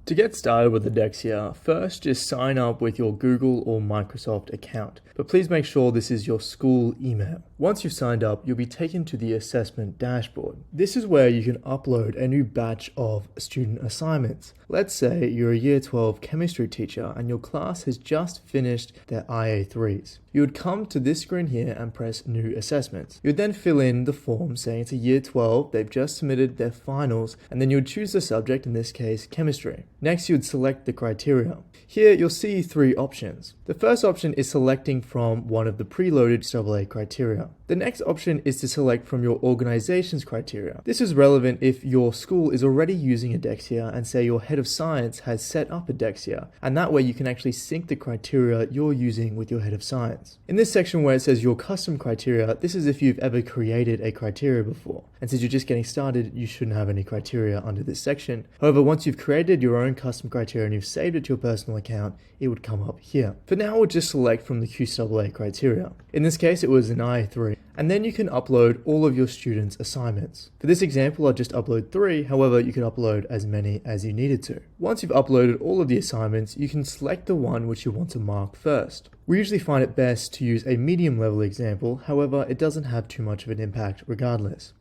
To get started with Edexia, first just sign up with your Google or Microsoft account, but please make sure this is your school email. Once you've signed up, you'll be taken to the assessment dashboard. This is where you can upload a new batch of student assignments. Let's say you're a Year 12 chemistry teacher and your class has just finished their IA3s. You would come to this screen here and press New Assessments. You would then fill in the form saying it's a Year 12, they've just submitted their finals, and then you would choose the subject, in this case chemistry. Next, you would select the criteria. Here, you'll see three options. The first option is selecting from one of the preloaded AA criteria. The next option is to select from your organization's criteria. This is relevant if your school is already using Edexia and say your head of science has set up Edexia, and that way you can actually sync the criteria you're using with your head of science. In this section where it says your custom criteria, this is if you've ever created a criteria before. And since you're just getting started, you shouldn't have any criteria under this section. However, once you've created your own custom criteria and you've saved it to your personal account, it would come up here. For now, we'll just select from the QAA criteria. In this case, it was an IA3. And then you can upload all of your students' assignments. For this example, I'll just upload 3, however, you could upload as many as you needed to. Once you've uploaded all of the assignments, you can select the one which you want to mark first. We usually find it best to use a medium level example, however, it doesn't have too much of an impact regardless.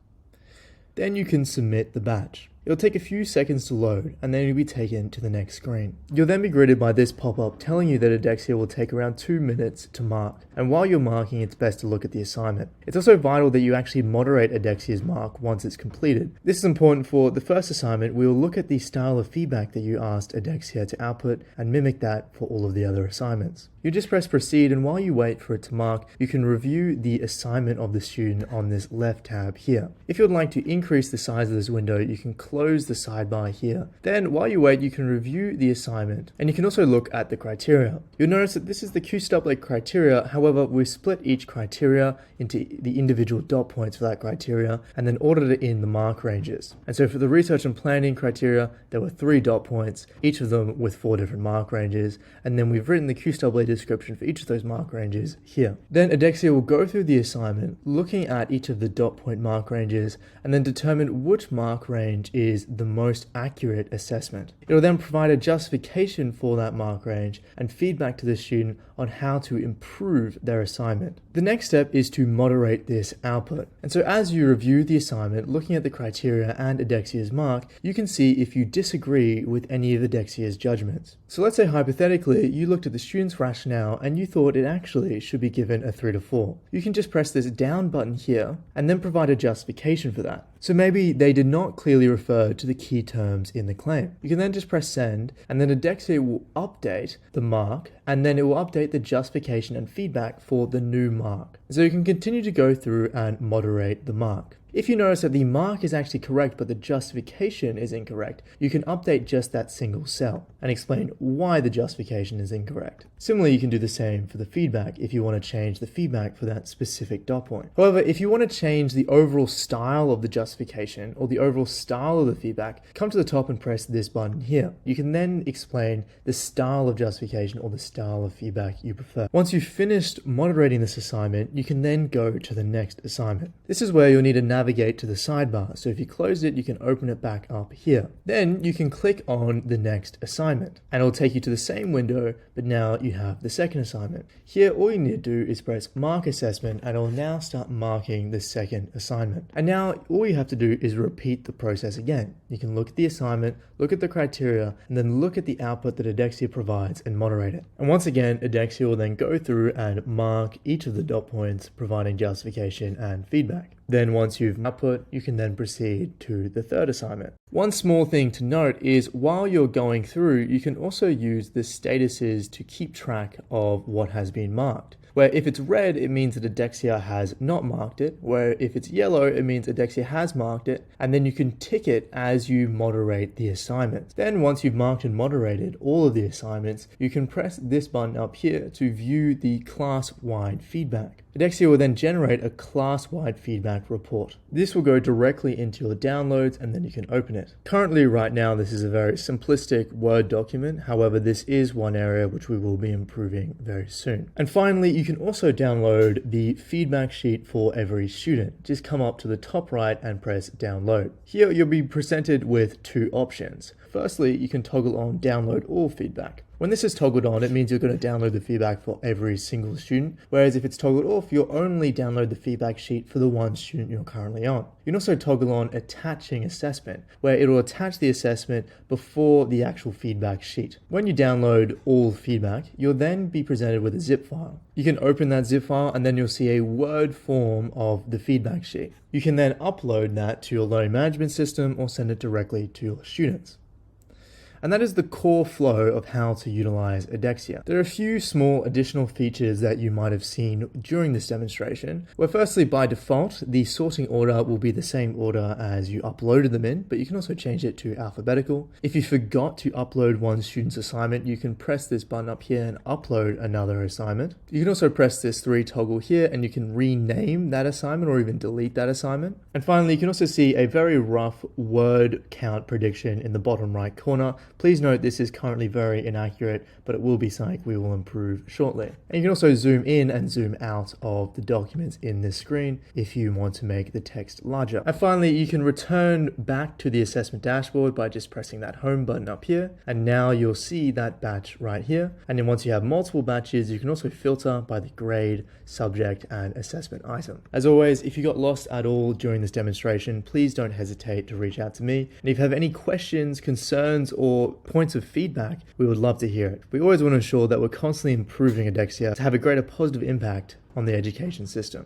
Then you can submit the batch. It'll take a few seconds to load, and then you'll be taken to the next screen. You'll then be greeted by this pop-up telling you that Edexia will take around 2 minutes to mark, and while you're marking, it's best to look at the assignment. It's also vital that you actually moderate Edexia's mark once it's completed. This is important for the first assignment. We will look at the style of feedback that you asked Edexia to output and mimic that for all of the other assignments. You just press proceed, and while you wait for it to mark, you can review the assignment of the student on this left tab here. If you'd like to increase the size of this window, you can close the sidebar here. Then while you wait, you can review the assignment, and you can also look at the criteria. You'll notice that this is the QAA criteria, however, we've split each criteria into the individual dot points for that criteria, and then ordered it in the mark ranges. And so for the research and planning criteria, there were 3 dot points, each of them with 4 different mark ranges, and then we've written the QAA description for each of those mark ranges here. Then Edexia will go through the assignment, looking at each of the dot point mark ranges, and then determine which mark range is the most accurate assessment. It will then provide a justification for that mark range and feedback to the student on how to improve their assignment. The next step is to moderate this output. And so as you review the assignment, looking at the criteria and Edexia's mark, you can see if you disagree with any of Edexia's judgments. So let's say hypothetically, you looked at the student's rationale and you thought it actually should be given a 3 to 4. You can just press this down button here and then provide a justification for that. So maybe they did not clearly refer to the key terms in the claim. You can then just press send, and then Edexia will update the mark, and then it will update the justification and feedback for the new mark. So you can continue to go through and moderate the mark. If you notice that the mark is actually correct but the justification is incorrect, you can update just that single cell and explain why the justification is incorrect. Similarly, you can do the same for the feedback if you want to change the feedback for that specific dot point. However, if you want to change the overall style of the justification or the overall style of the feedback, come to the top and press this button here. You can then explain the style of justification or the style of feedback you prefer. Once you've finished moderating this assignment, you can then go to the next assignment. This is where you'll need to navigate to the sidebar. So if you close it, you can open it back up here. Then you can click on the next assignment and it'll take you to the same window, but now you have the second assignment. Here, all you need to do is press mark assessment and it'll now start marking the second assignment. And now all you have to do is repeat the process again. You can look at the assignment, look at the criteria, and then look at the output that Edexia provides and moderate it. And once again, Edexia will then go through and mark each of the dot points, providing justification and feedback. Then once you've output, you can then proceed to the third assignment. One small thing to note is while you're going through, you can also use the statuses to keep track of what has been marked. Where if it's red, it means that Edexia has not marked it, where if it's yellow, it means Edexia has marked it, and then you can tick it as you moderate the assignments. Then once you've marked and moderated all of the assignments, you can press this button up here to view the class-wide feedback. Edexia will then generate a class-wide feedback report. This will go directly into your downloads and then you can open it. Currently, right now, this is a very simplistic Word document. However, this is one area which we will be improving very soon. And finally, you can also download the feedback sheet for every student. Just come up to the top right and press download. Here, you'll be presented with 2 options. Firstly, you can toggle on download all feedback. When this is toggled on, it means you're going to download the feedback for every single student, whereas if it's toggled off, you'll only download the feedback sheet for the one student you're currently on. You can also toggle on attaching assessment, where it'll attach the assessment before the actual feedback sheet. When you download all feedback, you'll then be presented with a zip file. You can open that zip file and then you'll see a Word form of the feedback sheet. You can then upload that to your learning management system or send it directly to your students. And that is the core flow of how to utilize Edexia. There are a few small additional features that you might have seen during this demonstration, where firstly, by default, the sorting order will be the same order as you uploaded them in, but you can also change it to alphabetical. If you forgot to upload one student's assignment, you can press this button up here and upload another assignment. You can also press this 3 toggle here and you can rename that assignment or even delete that assignment. And finally, you can also see a very rough word count prediction in the bottom right corner. Please note this is currently very inaccurate, but it will be something we will improve shortly. And you can also zoom in and zoom out of the documents in this screen if you want to make the text larger. And finally, you can return back to the assessment dashboard by just pressing that home button up here. And now you'll see that batch right here. And then once you have multiple batches, you can also filter by the grade, subject, and assessment item. As always, if you got lost at all during this demonstration, please don't hesitate to reach out to me. And if you have any questions, concerns, or points of feedback, we would love to hear it. We always want to ensure that we're constantly improving Edexia to have a greater positive impact on the education system.